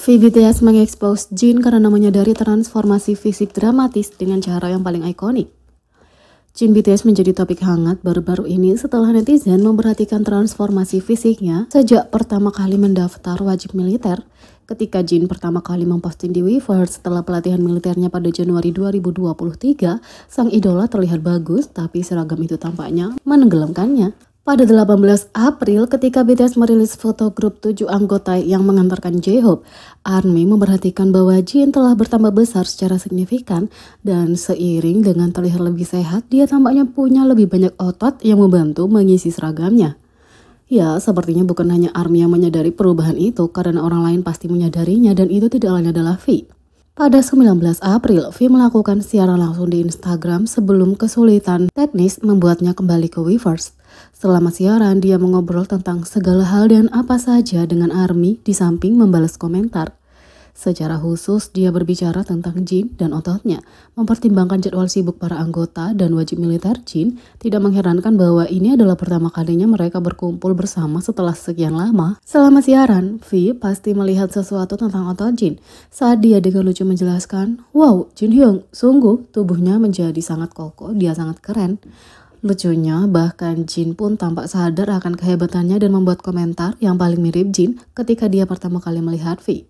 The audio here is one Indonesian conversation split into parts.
VBTS mengekspos Jin karena menyadari transformasi fisik dramatis dengan cara yang paling ikonik. Jin BTS menjadi topik hangat baru-baru ini setelah netizen memperhatikan transformasi fisiknya sejak pertama kali mendaftar wajib militer. Ketika Jin pertama kali memposting di Weverse setelah pelatihan militernya pada Januari 2023, sang idola terlihat bagus, tapi seragam itu tampaknya menenggelamkannya. Pada 18 April, ketika BTS merilis foto grup 7 anggota yang mengantarkan J-Hope, ARMY memperhatikan bahwa Jin telah bertambah besar secara signifikan dan seiring dengan terlihat lebih sehat, dia tampaknya punya lebih banyak otot yang membantu mengisi seragamnya. Ya, sepertinya bukan hanya ARMY yang menyadari perubahan itu karena orang lain pasti menyadarinya dan itu tidak lain adalah V. Pada 19 April, V melakukan siaran langsung di Instagram sebelum kesulitan teknis membuatnya kembali ke Weverse. Selama siaran, dia mengobrol tentang segala hal dan apa saja dengan ARMY di samping membalas komentar. Secara khusus, dia berbicara tentang Jin dan ototnya, mempertimbangkan jadwal sibuk para anggota dan wajib militer Jin. Tidak mengherankan bahwa ini adalah pertama kalinya mereka berkumpul bersama setelah sekian lama. Selama siaran, V pasti melihat sesuatu tentang otot Jin. Saat dia dengan lucu menjelaskan, "Wow, Jin Hyung, sungguh tubuhnya menjadi sangat kokoh, dia sangat keren." Lucunya, bahkan Jin pun tampak sadar akan kehebatannya dan membuat komentar yang paling mirip Jin ketika dia pertama kali melihat V.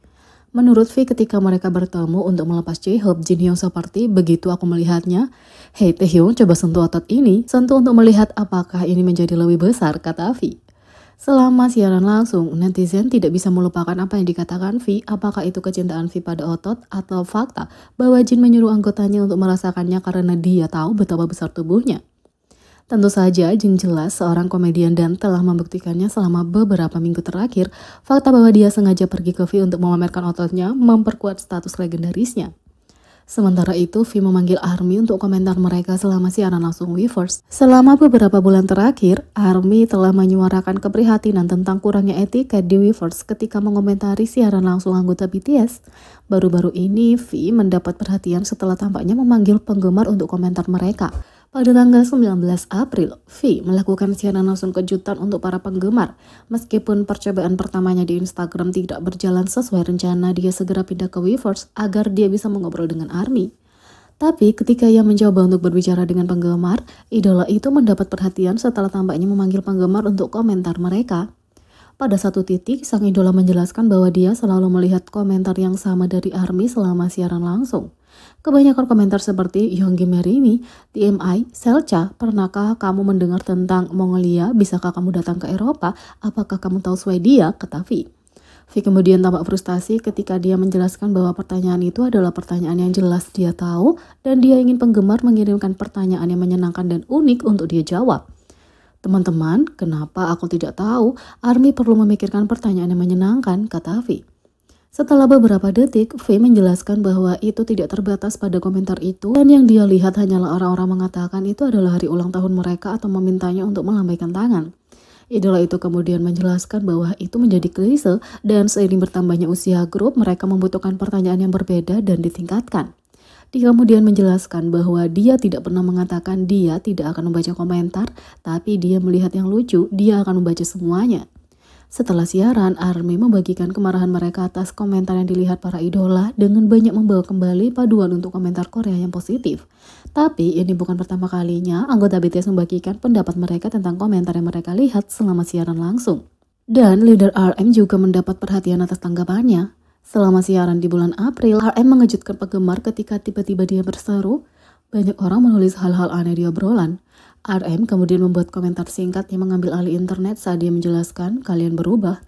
Menurut V, ketika mereka bertemu untuk melepas J-Hope, Jin Hyung seperti, "Begitu aku melihatnya, hei Taehyung, coba sentuh otot ini, sentuh untuk melihat apakah ini menjadi lebih besar," kata V. Selama siaran langsung, netizen tidak bisa melupakan apa yang dikatakan V, apakah itu kecintaan V pada otot atau fakta bahwa Jin menyuruh anggotanya untuk merasakannya karena dia tahu betapa besar tubuhnya. Tentu saja Jin jelas seorang komedian dan telah membuktikannya selama beberapa minggu terakhir. Fakta bahwa dia sengaja pergi ke V untuk memamerkan ototnya memperkuat status legendarisnya. Sementara itu, V memanggil ARMY untuk komentar mereka selama siaran langsung Weverse. Selama beberapa bulan terakhir, ARMY telah menyuarakan keprihatinan tentang kurangnya etiket di Weverse ketika mengomentari siaran langsung anggota BTS. Baru-baru ini, V mendapat perhatian setelah tampaknya memanggil penggemar untuk komentar mereka. Pada tanggal 19 April, V melakukan siaran langsung kejutan untuk para penggemar. Meskipun percobaan pertamanya di Instagram tidak berjalan sesuai rencana, dia segera pindah ke Weverse agar dia bisa mengobrol dengan ARMY. Tapi ketika ia mencoba untuk berbicara dengan penggemar, idola itu mendapat perhatian setelah tampaknya memanggil penggemar untuk komentar mereka. Pada satu titik, sang idola menjelaskan bahwa dia selalu melihat komentar yang sama dari ARMY selama siaran langsung. Kebanyakan komentar seperti "Yoongi marry me", TMI, "Selca, pernahkah kamu mendengar tentang Mongolia? Bisakah kamu datang ke Eropa? Apakah kamu tahu Swedia?" kata V. V kemudian tampak frustasi ketika dia menjelaskan bahwa pertanyaan itu adalah pertanyaan yang jelas dia tahu dan dia ingin penggemar mengirimkan pertanyaan yang menyenangkan dan unik untuk dia jawab. "Teman-teman, kenapa aku tidak tahu? ARMY perlu memikirkan pertanyaan yang menyenangkan," kata V. Setelah beberapa detik, V menjelaskan bahwa itu tidak terbatas pada komentar itu dan yang dia lihat hanyalah orang-orang mengatakan itu adalah hari ulang tahun mereka atau memintanya untuk melambaikan tangan. Idola itu kemudian menjelaskan bahwa itu menjadi klise dan seiring bertambahnya usia grup, mereka membutuhkan pertanyaan yang berbeda dan ditingkatkan. Dia kemudian menjelaskan bahwa dia tidak pernah mengatakan dia tidak akan membaca komentar, tapi dia melihat yang lucu, dia akan membaca semuanya. Setelah siaran, ARMY membagikan kemarahan mereka atas komentar yang dilihat para idola dengan banyak membawa kembali paduan untuk komentar Korea yang positif. Tapi ini bukan pertama kalinya anggota BTS membagikan pendapat mereka tentang komentar yang mereka lihat selama siaran langsung. Dan leader RM juga mendapat perhatian atas tanggapannya. Selama siaran di bulan April, RM mengejutkan penggemar ketika tiba-tiba dia berseru, "Banyak orang menulis hal-hal aneh di obrolan." RM kemudian membuat komentar singkat yang mengambil alih internet saat dia menjelaskan, "Kalian berubah."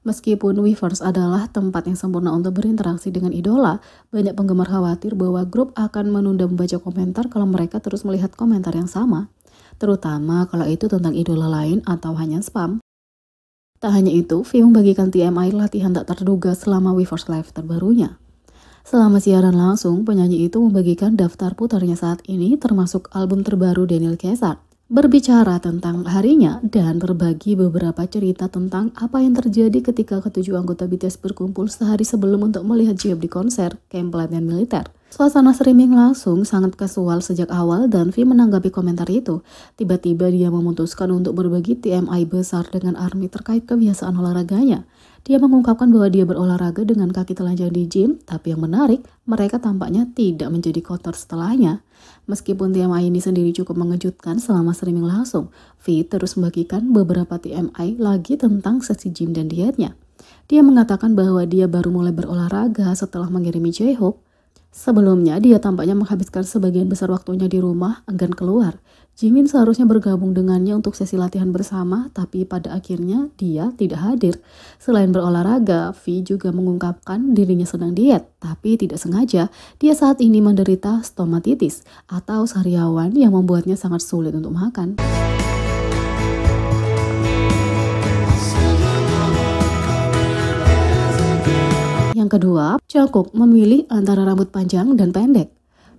Meskipun Weverse adalah tempat yang sempurna untuk berinteraksi dengan idola, banyak penggemar khawatir bahwa grup akan menunda membaca komentar kalau mereka terus melihat komentar yang sama, terutama kalau itu tentang idola lain atau hanya spam. Tak hanya itu, V membagikan TMI latihan tak terduga selama Weverse Live terbarunya. Selama siaran langsung, penyanyi itu membagikan daftar putarnya saat ini termasuk album terbaru Daniel Caesar. Berbicara tentang harinya dan berbagi beberapa cerita tentang apa yang terjadi ketika ketujuh anggota BTS berkumpul sehari sebelum untuk melihat J-Hope di konser camp pelatihan militer. Suasana streaming langsung sangat kasual sejak awal dan V menanggapi komentar itu. Tiba-tiba dia memutuskan untuk berbagi TMI besar dengan ARMY terkait kebiasaan olahraganya. Dia mengungkapkan bahwa dia berolahraga dengan kaki telanjang di gym, tapi yang menarik, mereka tampaknya tidak menjadi kotor setelahnya. Meskipun TMI ini sendiri cukup mengejutkan selama streaming langsung, V terus membagikan beberapa TMI lagi tentang sesi gym dan dietnya. Dia mengatakan bahwa dia baru mulai berolahraga setelah mengirimi J-Hope. Sebelumnya, dia tampaknya menghabiskan sebagian besar waktunya di rumah, enggan keluar. Jimin seharusnya bergabung dengannya untuk sesi latihan bersama, tapi pada akhirnya dia tidak hadir. Selain berolahraga, V juga mengungkapkan dirinya sedang diet, tapi tidak sengaja dia saat ini menderita stomatitis atau sariawan yang membuatnya sangat sulit untuk makan. Yang kedua, Jungkook memilih antara rambut panjang dan pendek.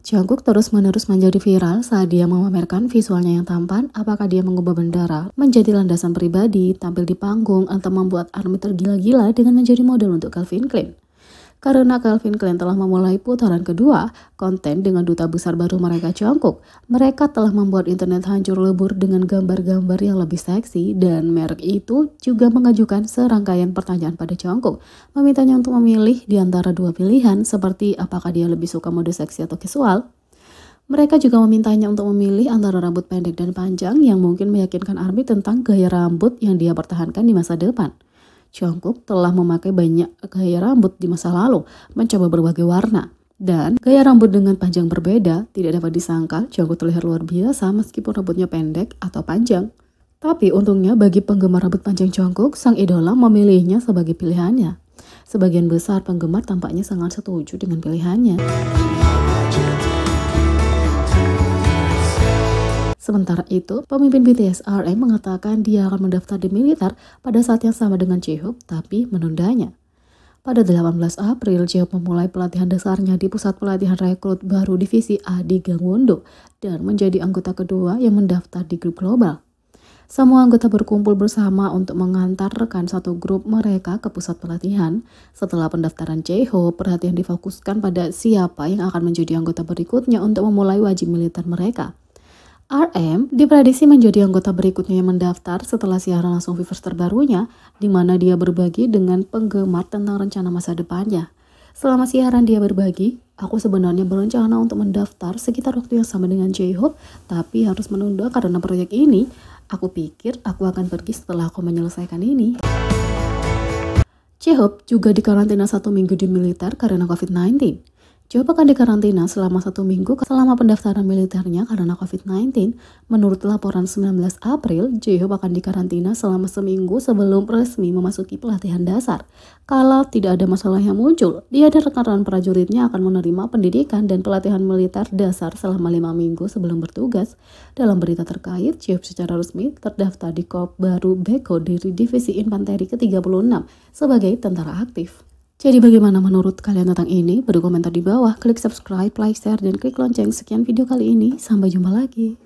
Jungkook terus-menerus menjadi viral saat dia memamerkan visualnya yang tampan, apakah dia mengubah bendera menjadi landasan pribadi, tampil di panggung, atau membuat ARMY tergila-gila dengan menjadi model untuk Calvin Klein. Karena Calvin Klein telah memulai putaran kedua konten dengan duta besar baru mereka Jungkook, mereka telah membuat internet hancur lebur dengan gambar-gambar yang lebih seksi, dan merek itu juga mengajukan serangkaian pertanyaan pada Jungkook, memintanya untuk memilih di antara dua pilihan seperti apakah dia lebih suka mode seksi atau casual. Mereka juga memintanya untuk memilih antara rambut pendek dan panjang yang mungkin meyakinkan ARMY tentang gaya rambut yang dia pertahankan di masa depan. Jungkook telah memakai banyak gaya rambut di masa lalu, mencoba berbagai warna. Dan gaya rambut dengan panjang berbeda, tidak dapat disangka Jungkook terlihat luar biasa meskipun rambutnya pendek atau panjang. Tapi untungnya bagi penggemar rambut panjang Jungkook, sang idola memilihnya sebagai pilihannya. Sebagian besar penggemar tampaknya sangat setuju dengan pilihannya. Sementara itu, pemimpin BTS RM mengatakan dia akan mendaftar di militer pada saat yang sama dengan J-Hope, tapi menundanya. Pada 18 April, J-Hope memulai pelatihan dasarnya di Pusat Pelatihan Rekrut Baru Divisi A di Gangwon-do dan menjadi anggota kedua yang mendaftar di grup global. Semua anggota berkumpul bersama untuk mengantar rekan satu grup mereka ke pusat pelatihan. Setelah pendaftaran J-Hope, perhatian difokuskan pada siapa yang akan menjadi anggota berikutnya untuk memulai wajib militer mereka. RM diprediksi menjadi anggota berikutnya yang mendaftar setelah siaran langsung Weverse terbarunya, di mana dia berbagi dengan penggemar tentang rencana masa depannya. Selama siaran dia berbagi, aku sebenarnya berencana untuk mendaftar sekitar waktu yang sama dengan J-Hope, tapi harus menunda karena proyek ini. Aku pikir aku akan pergi setelah aku menyelesaikan ini. J-Hope juga dikarantina 1 minggu di militer karena COVID-19. J-Hope akan dikarantina selama 1 minggu selama pendaftaran militernya karena COVID-19. Menurut laporan 19 April, J-Hope akan dikarantina selama seminggu sebelum resmi memasuki pelatihan dasar. Kalau tidak ada masalah yang muncul, dia dan rekan-rekan prajuritnya akan menerima pendidikan dan pelatihan militer dasar selama 5 minggu sebelum bertugas. Dalam berita terkait, J-Hope secara resmi terdaftar di Korps Baru Beko di Divisi Infanteri ke-36 sebagai tentara aktif. Jadi bagaimana menurut kalian tentang ini? Berkomentar di bawah, klik subscribe, like, share, dan klik lonceng. Sekian video kali ini, sampai jumpa lagi.